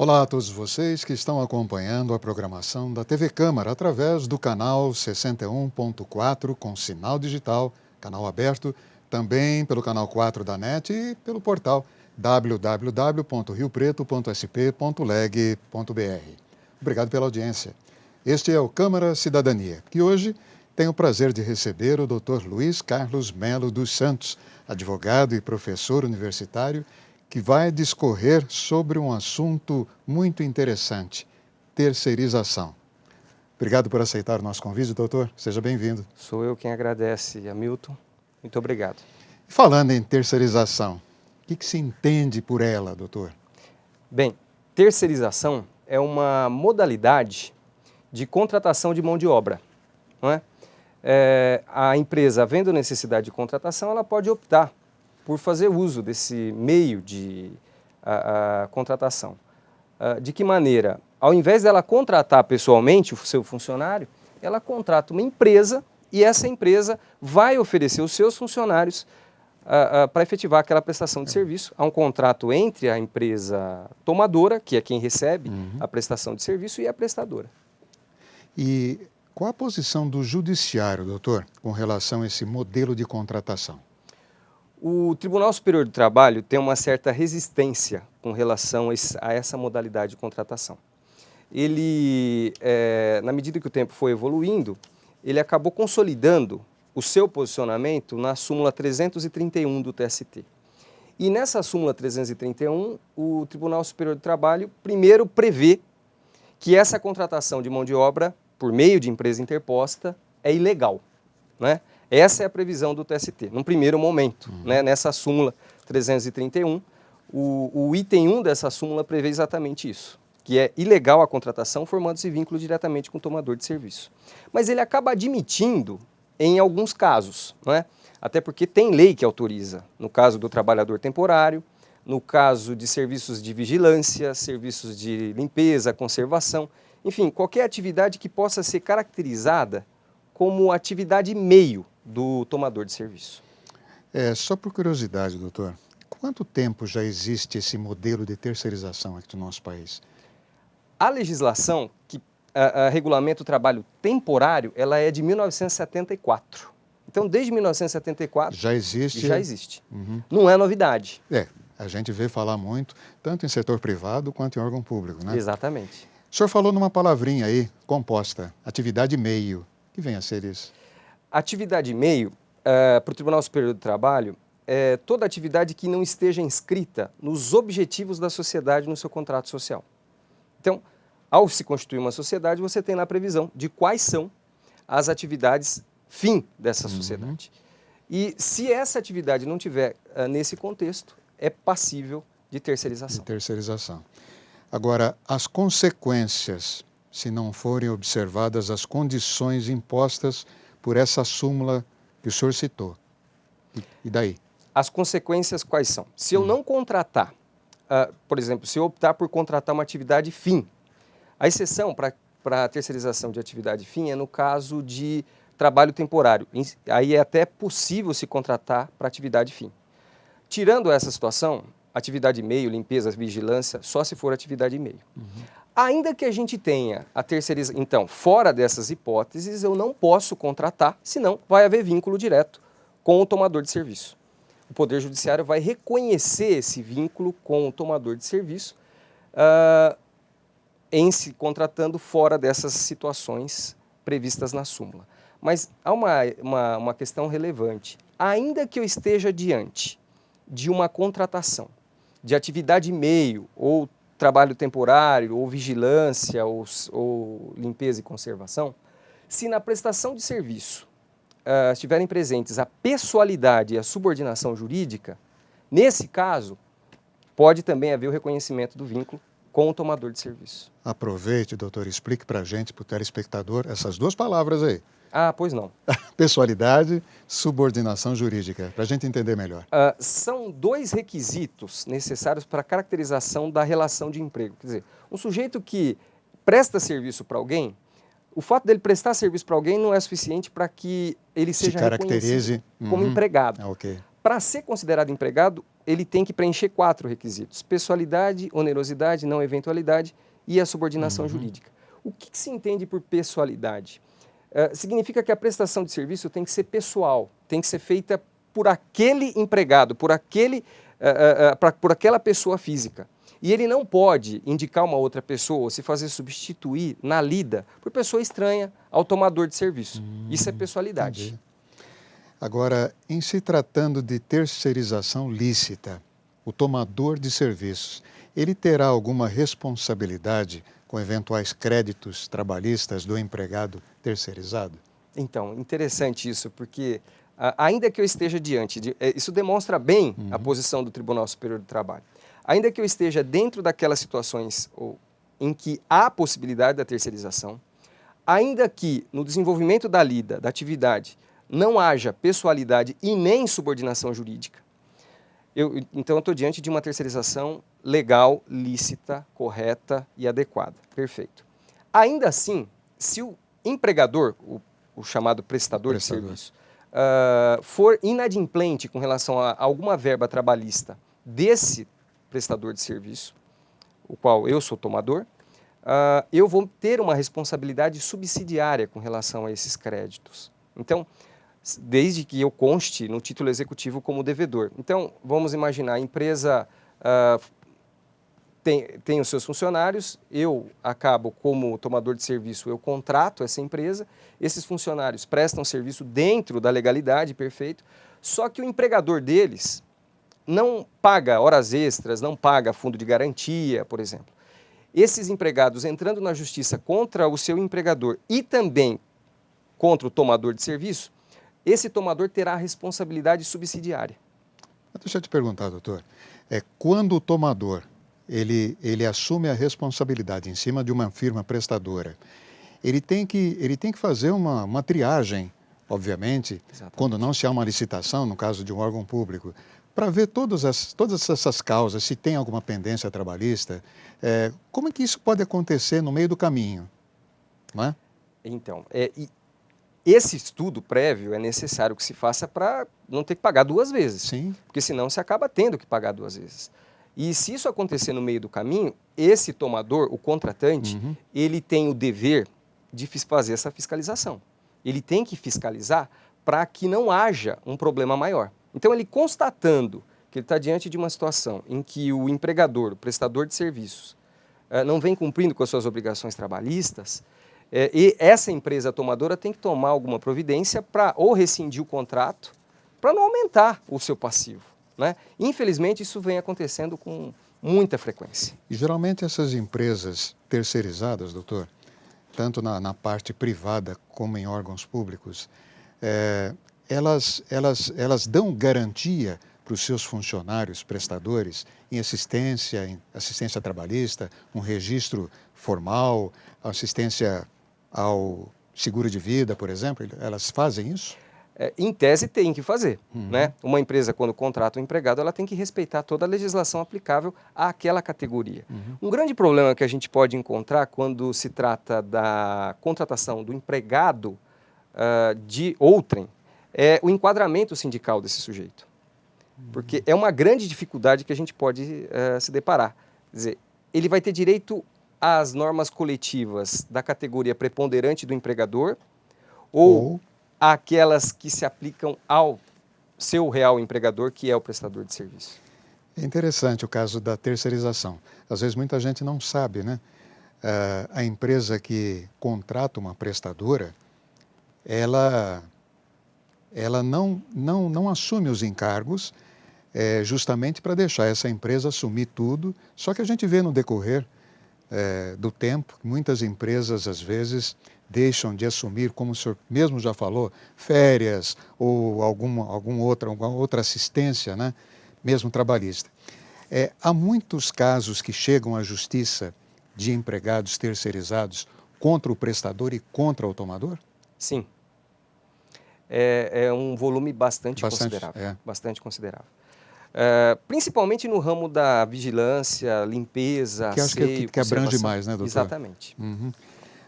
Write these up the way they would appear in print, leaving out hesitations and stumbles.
Olá a todos vocês que estão acompanhando a programação da TV Câmara através do canal 61.4 com sinal digital, canal aberto, também pelo canal 4 da NET e pelo portal www.riopreto.sp.leg.br. Obrigado pela audiência. Este é o Câmara Cidadania, que hoje tem o prazer de receber o Dr. Luiz Carlos Melo dos Santos, advogado e professor universitário, que vai discorrer sobre um assunto muito interessante, terceirização. Obrigado por aceitar o nosso convite, doutor. Seja bem-vindo. Sou eu quem agradece, Hamilton. Muito obrigado. Falando em terceirização, o que se entende por ela, doutor? Bem, terceirização é uma modalidade de contratação de mão de obra, não é? A empresa, havendo necessidade de contratação, ela pode optar por fazer uso desse meio de contratação. De que maneira? Ao invés dela contratar pessoalmente o seu funcionário, ela contrata uma empresa e essa empresa vai oferecer os seus funcionários para efetivar aquela prestação de serviço. Há um contrato entre a empresa tomadora, que é quem recebe a prestação de serviço, e a prestadora. E qual a posição do judiciário, doutor, com relação a esse modelo de contratação? O Tribunal Superior do Trabalho tem uma certa resistência com relação a essa modalidade de contratação. Ele, na medida que o tempo foi evoluindo, ele acabou consolidando o seu posicionamento na súmula 331 do TST. E nessa súmula 331, o Tribunal Superior do Trabalho primeiro prevê que essa contratação de mão de obra por meio de empresa interposta é ilegal, né? Essa é a previsão do TST, num primeiro momento, né? Nessa súmula 331, o item 1 dessa súmula prevê exatamente isso, que é ilegal a contratação formando-se vínculo diretamente com o tomador de serviço. Mas ele acaba admitindo em alguns casos, não é? Até porque tem lei que autoriza, no caso do trabalhador temporário, no caso de serviços de vigilância, serviços de limpeza, conservação, enfim, qualquer atividade que possa ser caracterizada como atividade meio do tomador de serviço. Só por curiosidade, doutor, quanto tempo já existe esse modelo de terceirização aqui no nosso país? A legislação que regulamenta o trabalho temporário, ela é de 1974. Então, desde 1974... Já existe? Já existe. Não é novidade. A gente vê falar muito, tanto em setor privado quanto em órgão público, né? Exatamente. O senhor falou numa palavrinha aí, composta, atividade meio. O que vem a ser isso? Atividade meio, para o Tribunal Superior do Trabalho, é toda atividade que não esteja inscrita nos objetivos da sociedade no seu contrato social. Então, ao se constituir uma sociedade, você tem lá a previsão de quais são as atividades fim dessa sociedade. E se essa atividade não tiver nesse contexto, é passível de terceirização. De terceirização. Agora, as consequências, se não forem observadas as condições impostas por essa súmula que o senhor citou. E daí? As consequências quais são? Se eu não contratar, por exemplo, se eu optar por contratar uma atividade fim, a exceção para a terceirização de atividade fim é no caso de trabalho temporário. Aí é até possível se contratar para atividade fim. Tirando essa situação, atividade meio, limpeza, vigilância, só se for atividade meio. Ainda que a gente tenha a terceirização, então, fora dessas hipóteses, eu não posso contratar, senão vai haver vínculo direto com o tomador de serviço. O Poder Judiciário vai reconhecer esse vínculo com o tomador de serviço em se contratando fora dessas situações previstas na súmula. Mas há uma questão relevante. Ainda que eu esteja diante de uma contratação de atividade meio ou trabalho temporário, ou vigilância, ou limpeza e conservação, se na prestação de serviço estiverem presentes a pessoalidade e a subordinação jurídica, nesse caso, pode também haver o reconhecimento do vínculo com o tomador de serviço. Aproveite, doutor, explique para a gente, para o telespectador, essas duas palavras aí. Pois não. Pessoalidade, subordinação jurídica, para a gente entender melhor. São dois requisitos necessários para a caracterização da relação de emprego. Quer dizer, um sujeito que presta serviço para alguém, o fato dele prestar serviço para alguém não é suficiente para que ele seja caracterize reconhecido como empregado. Okay. Para ser considerado empregado, ele tem que preencher 4 requisitos: pessoalidade, onerosidade, não eventualidade e a subordinação jurídica. O que se entende por pessoalidade? Significa que a prestação de serviço tem que ser pessoal, tem que ser feita por aquele empregado, por aquela pessoa física. E ele não pode indicar uma outra pessoa ou se fazer substituir na lida por pessoa estranha ao tomador de serviço. Isso é pessoalidade. Entendi. Agora, em se tratando de terceirização lícita, o tomador de serviços, ele terá alguma responsabilidade com eventuais créditos trabalhistas do empregado terceirizado? Então, interessante isso, porque ainda que eu esteja isso demonstra bem a posição do Tribunal Superior do Trabalho. Ainda que eu esteja dentro daquelas situações em que há possibilidade da terceirização, ainda que no desenvolvimento da lida, da atividade, não haja pessoalidade e nem subordinação jurídica, então eu estou diante de uma terceirização legal, lícita, correta e adequada. Perfeito. Ainda assim, se o empregador, o chamado prestador de serviço, for inadimplente com relação a alguma verba trabalhista desse prestador de serviço, o qual eu sou tomador, eu vou ter uma responsabilidade subsidiária com relação a esses créditos. Então, desde que eu conste no título executivo como devedor. Então, vamos imaginar, a empresa tem os seus funcionários, eu acabo como tomador de serviço, eu contrato essa empresa, esses funcionários prestam serviço dentro da legalidade, perfeito, só que o empregador deles não paga horas extras, não paga fundo de garantia, por exemplo. Esses empregados entrando na justiça contra o seu empregador e também contra o tomador de serviço, esse tomador terá a responsabilidade subsidiária. Deixa eu te perguntar, doutor, quando o tomador ele assume a responsabilidade em cima de uma firma prestadora, ele tem que fazer uma triagem, obviamente, Exatamente. Quando não se há uma licitação, no caso de um órgão público, para ver todas essas causas, se tem alguma pendência trabalhista, como é que isso pode acontecer no meio do caminho, não é? Então, esse estudo prévio é necessário que se faça para não ter que pagar 2 vezes. Sim. Porque senão você acaba tendo que pagar 2 vezes. E se isso acontecer no meio do caminho, esse tomador, o contratante, ele tem o dever de fazer essa fiscalização. Ele tem que fiscalizar para que não haja um problema maior. Então, ele constatando que ele está diante de uma situação em que o empregador, o prestador de serviços, não vem cumprindo com as suas obrigações trabalhistas, e essa empresa tomadora tem que tomar alguma providência para ou rescindir o contrato, para não aumentar o seu passivo, né? Infelizmente, isso vem acontecendo com muita frequência. E geralmente essas empresas terceirizadas, doutor, tanto na parte privada como em órgãos públicos, elas dão garantia para os seus funcionários prestadores em assistência trabalhista, um registro formal, assistência ao seguro de vida, por exemplo? Elas fazem isso? Em tese tem que fazer, né? Uma empresa, quando contrata um empregado, ela tem que respeitar toda a legislação aplicável àquela categoria. Um grande problema que a gente pode encontrar quando se trata da contratação do empregado de outrem é o enquadramento sindical desse sujeito. Porque é uma grande dificuldade que a gente pode se deparar. Quer dizer, ele vai ter direito às normas coletivas da categoria preponderante do empregador ou aquelas que se aplicam ao seu real empregador, que é o prestador de serviço. É interessante o caso da terceirização. Às vezes muita gente não sabe, né? A empresa que contrata uma prestadora, ela não assume os encargos justamente para deixar essa empresa assumir tudo. Só que a gente vê no decorrer do tempo, muitas empresas às vezes deixam de assumir, como o senhor mesmo já falou, férias ou alguma outra assistência, né? Mesmo trabalhista. Há muitos casos que chegam à justiça de empregados terceirizados contra o prestador e contra o tomador? Sim. É um volume bastante considerável. Bastante considerável. Principalmente no ramo da vigilância, limpeza, que acho asseio, que abrange mais, né, doutor? Exatamente.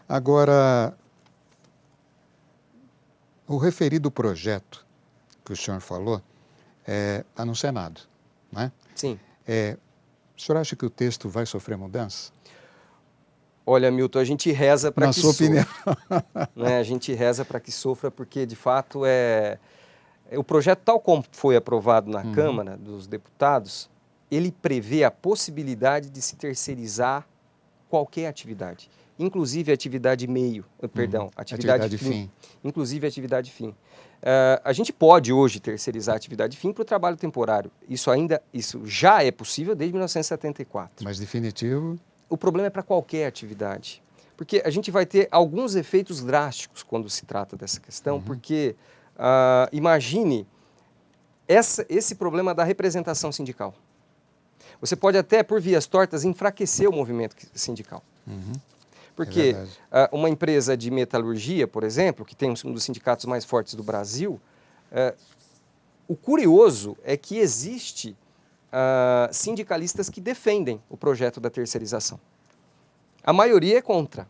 Agora, o referido projeto que o senhor falou está no Senado, né? Sim. O senhor acha que o texto vai sofrer mudança? Olha, Milton, a gente reza para que sofra. Na sua opinião. Né? A gente reza para que sofra, porque de fato o projeto tal como foi aprovado na Câmara dos Deputados, ele prevê a possibilidade de se terceirizar qualquer atividade, inclusive atividade atividade fim. Inclusive atividade fim. A gente pode hoje terceirizar a atividade fim para o trabalho temporário. Isso já é possível desde 1974. Mas definitivo? O problema é para qualquer atividade, porque a gente vai ter alguns efeitos drásticos quando se trata dessa questão, porque imagine esse problema da representação sindical. Você pode até, por vias tortas, enfraquecer o movimento sindical. Porque uma empresa de metalurgia, por exemplo, que tem um dos sindicatos mais fortes do Brasil, o curioso é que existe sindicalistas que defendem o projeto da terceirização. A maioria é contra,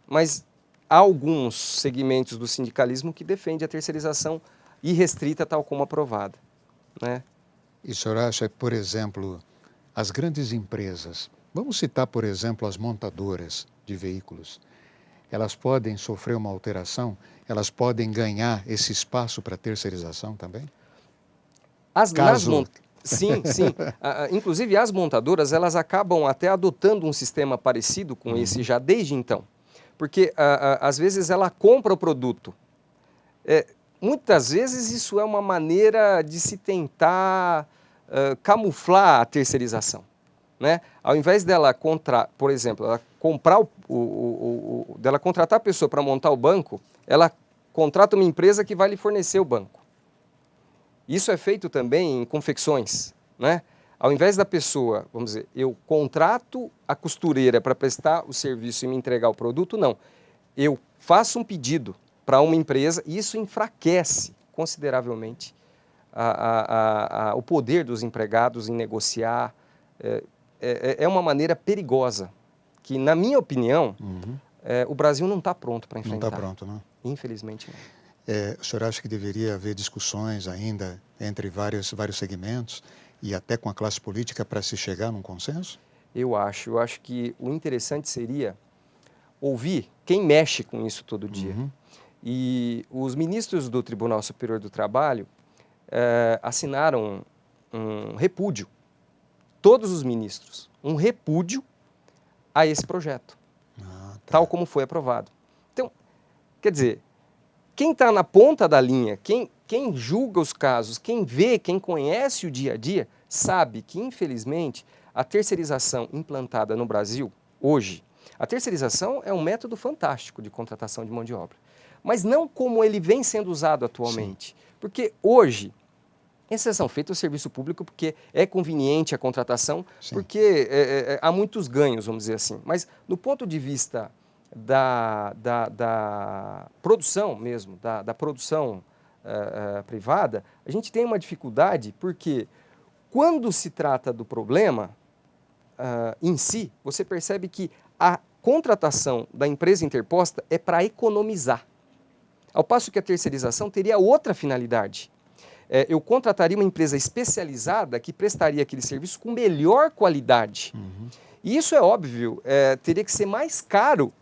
mas há alguns segmentos do sindicalismo que defendem a terceirização irrestrita, tal como aprovada, né? E o senhor acha, por exemplo, as grandes empresas, vamos citar, por exemplo, as montadoras de veículos, elas podem sofrer uma alteração? Elas podem ganhar esse espaço para terceirização também? Sim, sim. Inclusive, as montadoras, elas acabam até adotando um sistema parecido com esse já desde então. Porque, às vezes, ela compra o produto. Muitas vezes, isso é uma maneira de se tentar camuflar a terceirização, né? Ao invés dela, por exemplo, ela dela contratar a pessoa para montar o banco, ela contrata uma empresa que vai lhe fornecer o banco. Isso é feito também em confecções, né? Ao invés da pessoa, vamos dizer, eu contrato a costureira para prestar o serviço e me entregar o produto, não. Eu faço um pedido para uma empresa e isso enfraquece consideravelmente o poder dos empregados em negociar. É uma maneira perigosa que, na minha opinião, o Brasil não está pronto para enfrentar. Não está pronto, não? Infelizmente, não. O senhor acha que deveria haver discussões ainda entre vários segmentos e até com a classe política para se chegar num consenso? Eu acho que o interessante seria ouvir quem mexe com isso todo dia. E os ministros do Tribunal Superior do Trabalho assinaram um repúdio, todos os ministros, um repúdio a esse projeto, tal como foi aprovado. Então, quer dizer, quem está na ponta da linha, quem julga os casos, quem vê, quem conhece o dia a dia, sabe que, infelizmente, a terceirização implantada no Brasil, hoje, a terceirização é um método fantástico de contratação de mão de obra, mas não como ele vem sendo usado atualmente. Sim. Porque hoje, exceção feita ao serviço público, porque é conveniente a contratação, sim, porque há muitos ganhos, vamos dizer assim. Mas, do ponto de vista da produção mesmo, da produção privada, a gente tem uma dificuldade porque quando se trata do problema em si, você percebe que a contratação da empresa interposta é para economizar, ao passo que a terceirização teria outra finalidade. Eu contrataria uma empresa especializada que prestaria aquele serviço com melhor qualidade. E isso é óbvio, teria que ser mais caro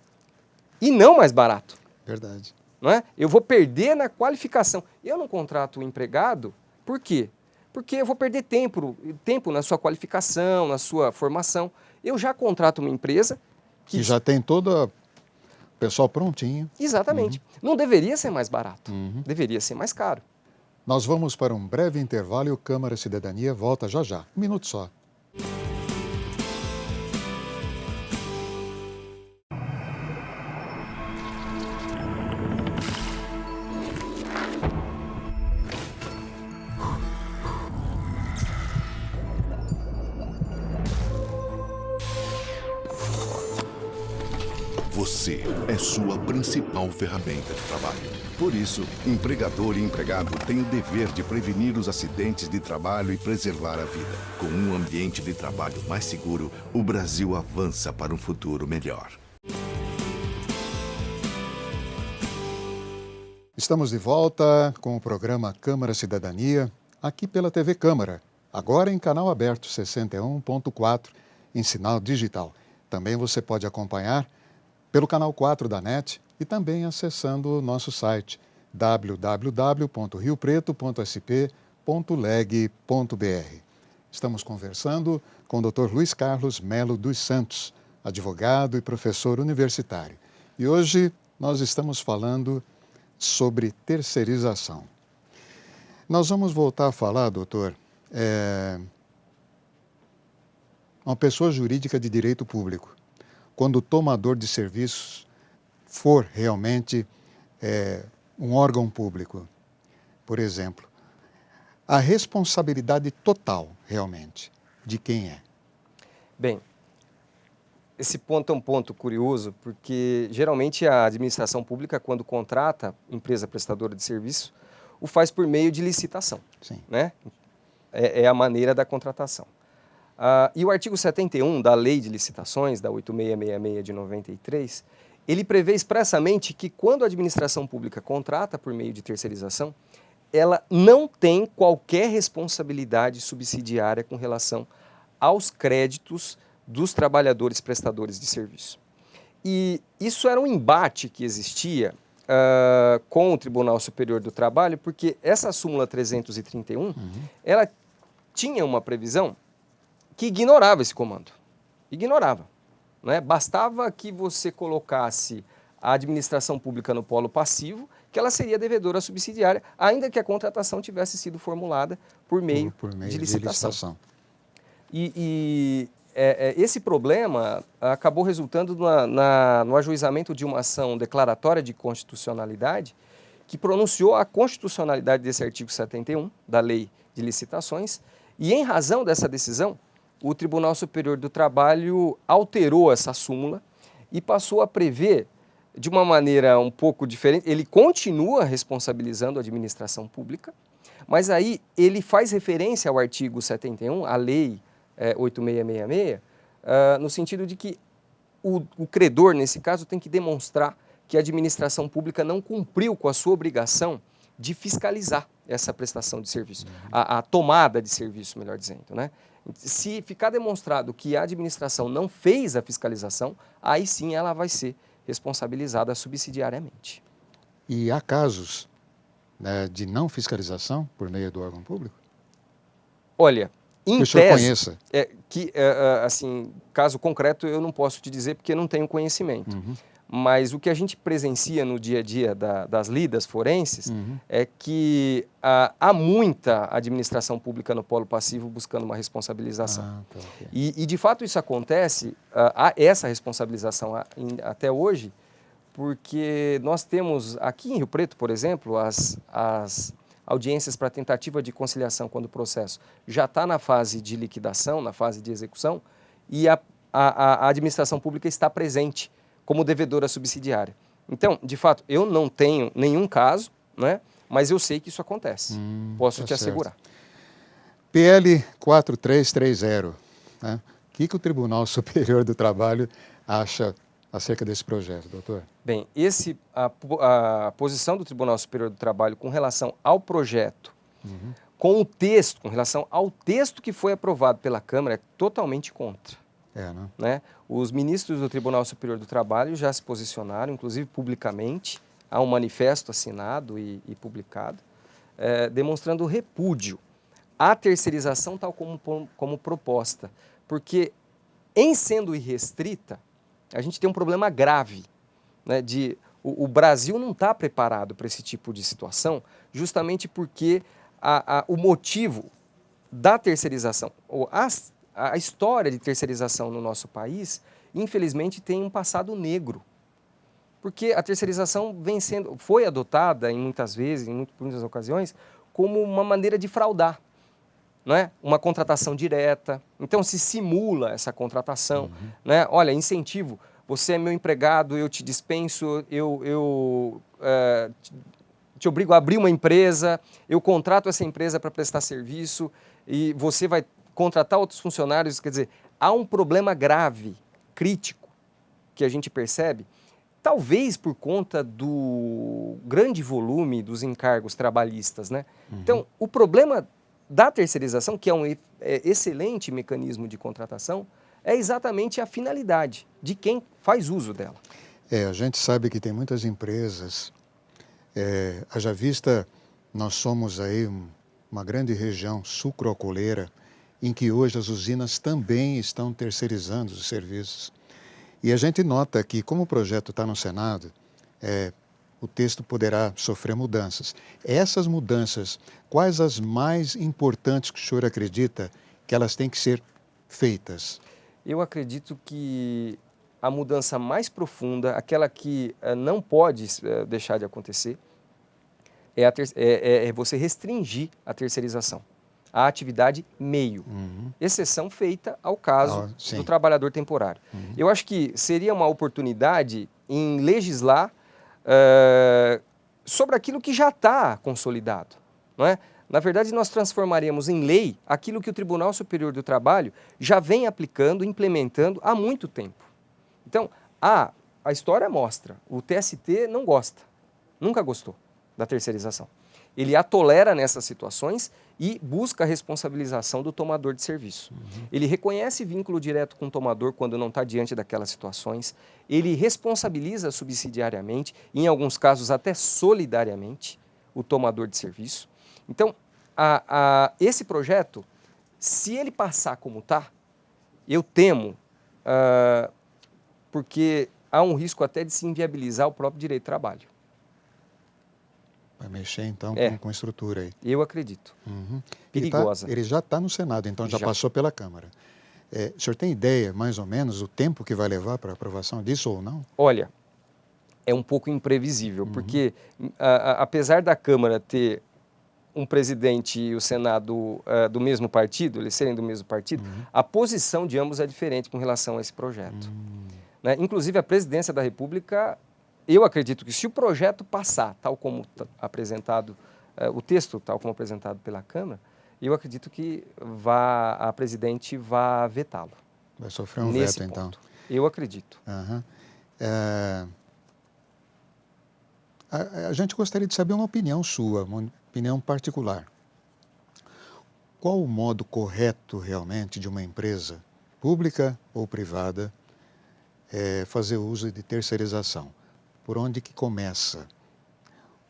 e não mais barato. Verdade. Não é? Eu vou perder na qualificação. Eu não contrato o empregado, por quê? Porque eu vou perder tempo na sua qualificação, na sua formação. Eu já contrato uma empresa que já tem todo o pessoal prontinho. Exatamente. Não deveria ser mais barato, deveria ser mais caro. Nós vamos para um breve intervalo e o Câmara Cidadania volta já já. Um minuto só. Você é sua principal ferramenta de trabalho. Por isso, empregador e empregado têm o dever de prevenir os acidentes de trabalho e preservar a vida. Com um ambiente de trabalho mais seguro, o Brasil avança para um futuro melhor. Estamos de volta com o programa Câmara Cidadania, aqui pela TV Câmara, agora em canal aberto 61.4, em sinal digital. Também você pode acompanhar pelo canal 4 da NET e também acessando o nosso site www.riopreto.sp.leg.br. Estamos conversando com o Dr. Luiz Carlos Melo dos Santos, advogado e professor universitário. E hoje nós estamos falando sobre terceirização. Nós vamos voltar a falar, doutor, uma pessoa jurídica de direito público, quando o tomador de serviços for realmente um órgão público, por exemplo, a responsabilidade total, realmente, de quem é? Bem, esse ponto é um ponto curioso, porque geralmente a administração pública, quando contrata empresa prestadora de serviço, o faz por meio de licitação. Sim. Né? É a maneira da contratação. E o artigo 71 da Lei de Licitações, da 8666 de 93, ele prevê expressamente que quando a administração pública contrata por meio de terceirização, ela não tem qualquer responsabilidade subsidiária com relação aos créditos dos trabalhadores prestadores de serviço. E isso era um embate que existia com o Tribunal Superior do Trabalho, porque essa súmula 331, ela tinha uma previsão que ignorava esse comando. Ignorava. Né? Bastava que você colocasse a administração pública no polo passivo, que ela seria devedora subsidiária, ainda que a contratação tivesse sido formulada por meio de licitação. Esse problema acabou resultando no ajuizamento de uma ação declaratória de constitucionalidade que pronunciou a constitucionalidade desse artigo 71 da Lei de Licitações e, em razão dessa decisão, o Tribunal Superior do Trabalho alterou essa súmula e passou a prever, de uma maneira um pouco diferente, ele continua responsabilizando a administração pública, mas aí ele faz referência ao artigo 71, a Lei 8666, no sentido de que o credor, nesse caso, tem que demonstrar que a administração pública não cumpriu com a sua obrigação de fiscalizar essa prestação de serviço, a tomada de serviço, melhor dizendo, né? Se ficar demonstrado que a administração não fez a fiscalização, aí sim ela vai ser responsabilizada subsidiariamente. E há casos, né, de não fiscalização por meio do órgão público? Olha, em que o senhor tese, conheça. assim, caso concreto eu não posso te dizer porque não tenho conhecimento. Mas o que a gente presencia no dia a dia das lidas forenses é que há muita administração pública no polo passivo buscando uma responsabilização. Tá, okay. E de fato isso acontece, há essa responsabilização até hoje, porque nós temos aqui em Rio Preto, por exemplo, as audiências para tentativa de conciliação quando o processo já está na fase de liquidação, na fase de execução, e a administração pública está presente como devedora subsidiária. Então, de fato, eu não tenho nenhum caso, né, mas eu sei que isso acontece. Posso te assegurar. PL 4330, né? O que o Tribunal Superior do Trabalho acha acerca desse projeto, doutor? Bem, a posição do Tribunal Superior do Trabalho com relação ao projeto, com o texto, com relação ao texto que foi aprovado pela Câmara, é totalmente contra. Né? Os ministros do Tribunal Superior do Trabalho já se posicionaram, inclusive publicamente, há um manifesto assinado e publicado, demonstrando repúdio à terceirização tal como proposta, porque, em sendo irrestrita, a gente tem um problema grave, né, o Brasil não está preparado para esse tipo de situação, justamente porque o motivo da terceirização, ou a história de terceirização no nosso país, infelizmente, tem um passado negro. Porque a terceirização foi adotada, muitas vezes, em muitas ocasiões, como uma maneira de fraudar, não é? Uma contratação direta. Então, se simula essa contratação. Né? Olha, incentivo, você é meu empregado, eu te dispenso, eu te obrigo a abrir uma empresa, eu contrato essa empresa para prestar serviço e você vai contratar outros funcionários. Quer dizer, há um problema grave, crítico, que a gente percebe, talvez por conta do grande volume dos encargos trabalhistas, né? Então, o problema da terceirização, que é um excelente mecanismo de contratação, é exatamente a finalidade de quem faz uso dela. A gente sabe que tem muitas empresas, haja vista, nós somos aí uma grande região sucroalcooleira, em que hoje as usinas também estão terceirizando os serviços. E a gente nota que, como o projeto está no Senado, o texto poderá sofrer mudanças. Essas mudanças, quais as mais importantes que o senhor acredita que elas têm que ser feitas? Eu acredito que a mudança mais profunda, aquela que não pode deixar de acontecer, é você restringir a terceirização, a atividade meio, exceção feita ao caso do trabalhador temporário. Eu acho que seria uma oportunidade em legislar sobre aquilo que já está consolidado, não é? Na verdade, nós transformaríamos em lei aquilo que o Tribunal Superior do Trabalho já vem aplicando, implementando há muito tempo. Então, a história mostra, o TST não gosta, nunca gostou da terceirização. Ele a tolera nessas situações e busca a responsabilização do tomador de serviço. Ele reconhece vínculo direto com o tomador quando não está diante daquelas situações, ele responsabiliza subsidiariamente, em alguns casos até solidariamente, o tomador de serviço. Então, esse projeto, se ele passar como está, eu temo, porque há um risco até de se inviabilizar o próprio direito do trabalho. Vai mexer, então, com a estrutura aí. Eu acredito. Perigosa. Ele já está no Senado, então já passou pela Câmara. O senhor tem ideia, mais ou menos, o tempo que vai levar para a aprovação disso ou não? Olha, é um pouco imprevisível, porque apesar da Câmara ter um presidente e o Senado do mesmo partido, eles serem do mesmo partido, a posição de ambos é diferente com relação a esse projeto. Né? Inclusive, a presidência da República, eu acredito que se o projeto passar, tal como apresentado, o texto tal como apresentado pela Câmara, eu acredito que a presidente vá vetá-lo. Vai sofrer um veto, então. Eu acredito. A gente gostaria de saber uma opinião sua, uma opinião particular. Qual o modo correto, realmente, de uma empresa, pública ou privada, fazer uso de terceirização? Por onde que começa?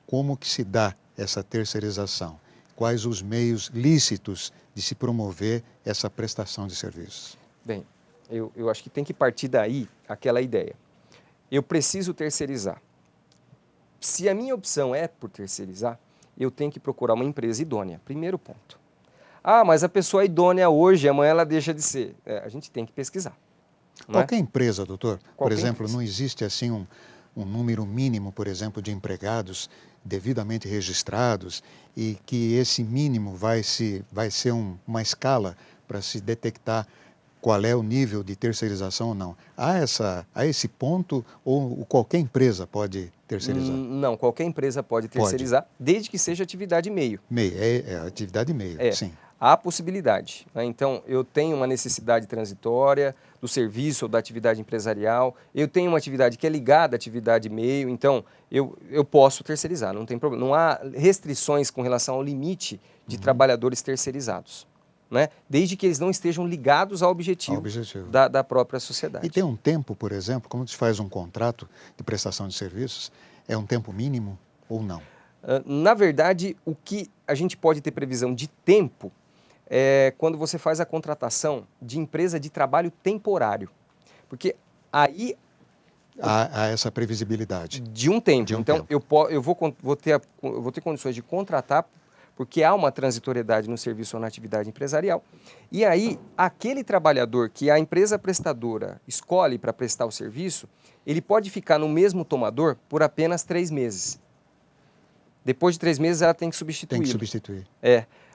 Como que se dá essa terceirização? Quais os meios lícitos de se promover essa prestação de serviços? Bem, eu acho que tem que partir daí aquela ideia. Eu preciso terceirizar. Se a minha opção é por terceirizar, eu tenho que procurar uma empresa idônea. Primeiro ponto. Mas a pessoa é idônea hoje, amanhã ela deixa de ser. A gente tem que pesquisar. Qualquer empresa, doutor, por exemplo, empresa. Não existe assim um número mínimo, por exemplo, de empregados devidamente registrados e que esse mínimo vai ser uma escala para se detectar qual é o nível de terceirização ou não. Há esse ponto ou qualquer empresa pode terceirizar? Não, qualquer empresa pode terceirizar, desde que seja atividade meio. Meio, atividade meio, sim. Há possibilidade. Né? Então, eu tenho uma necessidade transitória do serviço ou da atividade empresarial, eu tenho uma atividade que é ligada à atividade meio, então eu posso terceirizar, não tem problema. Não há restrições com relação ao limite de trabalhadores terceirizados, né? Desde que eles não estejam ligados ao objetivo. Da própria sociedade. E tem um tempo, por exemplo, como se faz um contrato de prestação de serviços, é um tempo mínimo ou não? Na verdade, o que a gente pode ter previsão de tempo quando você faz a contratação de empresa de trabalho temporário. Porque aí... Há essa previsibilidade. De um tempo. Então, eu vou ter condições de contratar, porque há uma transitoriedade no serviço ou na atividade empresarial. E aí, aquele trabalhador que a empresa prestadora escolhe para prestar o serviço, ele pode ficar no mesmo tomador por apenas 3 meses. Depois de 3 meses, ela tem que substituir. Tem que substituir.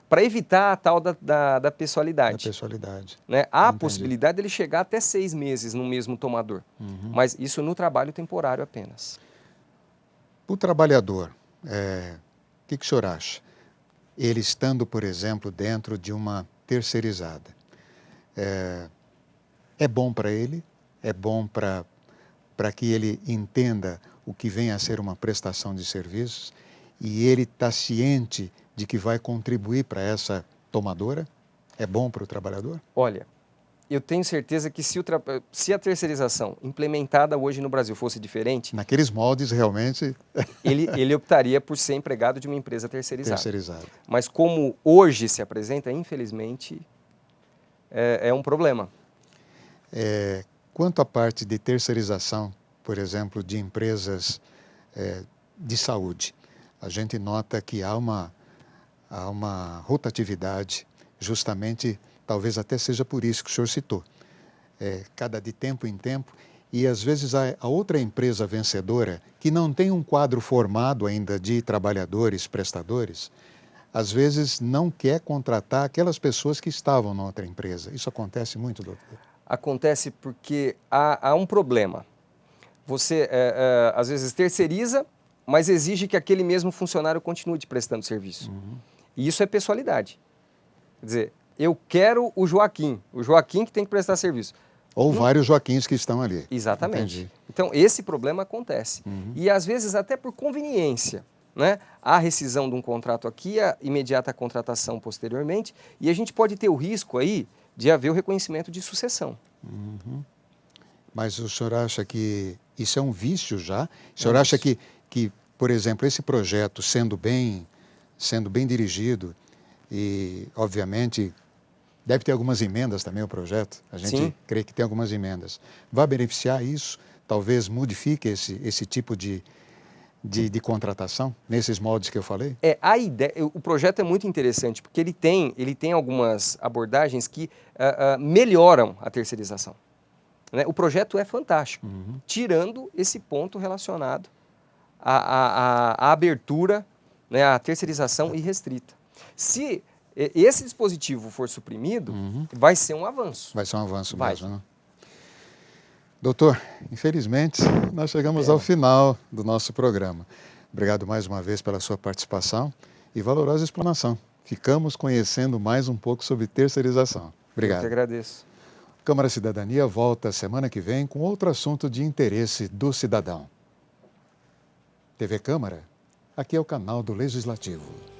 Para evitar a tal da pessoalidade. Da pessoalidade. Né? Há a possibilidade dele chegar até 6 meses no mesmo tomador, mas isso no trabalho temporário apenas. O trabalhador, o que o senhor acha? Ele estando, por exemplo, dentro de uma terceirizada, é bom para ele? É bom para que ele entenda o que vem a ser uma prestação de serviços? E ele está ciente de que vai contribuir para essa tomadora? É bom para o trabalhador? Olha, eu tenho certeza que se a terceirização implementada hoje no Brasil fosse diferente, Naqueles moldes, realmente, ele optaria por ser empregado de uma empresa terceirizada. terceirizado. Mas como hoje se apresenta, infelizmente, é um problema. Quanto à parte de terceirização, por exemplo, de empresas de saúde, a gente nota que há uma rotatividade, justamente, talvez até seja por isso que o senhor citou, de tempo em tempo, e às vezes a outra empresa vencedora, que não tem um quadro formado ainda de trabalhadores, prestadores, às vezes não quer contratar aquelas pessoas que estavam na outra empresa. Isso acontece muito, doutor? Acontece porque há um problema. Você, às vezes, terceiriza, mas exige que aquele mesmo funcionário continue te prestando serviço. E isso é pessoalidade. Quer dizer, eu quero o Joaquim que tem que prestar serviço. Ou vários Joaquins que estão ali. Exatamente. Entendi. Então, esse problema acontece. E, às vezes, até por conveniência, né? A rescisão de um contrato aqui, a imediata contratação posteriormente, e a gente pode ter o risco aí de haver o reconhecimento de sucessão. Mas o senhor acha que isso é um vício já? O senhor acha que, por exemplo, esse projeto sendo bem dirigido e, obviamente, deve ter algumas emendas também o projeto, a gente crê que tem algumas emendas, vai beneficiar isso? Talvez modifique esse tipo de contratação, nesses moldes que eu falei? A ideia, o projeto é muito interessante, porque ele tem algumas abordagens que melhoram a terceirização. Né? O projeto é fantástico, tirando esse ponto relacionado à abertura, né, à terceirização irrestrita. Se esse dispositivo for suprimido, vai ser um avanço. Vai ser um avanço mesmo, né? Doutor, infelizmente, nós chegamos ao final do nosso programa. Obrigado mais uma vez pela sua participação e valorosa explanação. Ficamos conhecendo mais um pouco sobre terceirização. Obrigado. Eu que agradeço. Câmara Cidadania volta semana que vem com outro assunto de interesse do cidadão. TV Câmara, aqui é o canal do Legislativo.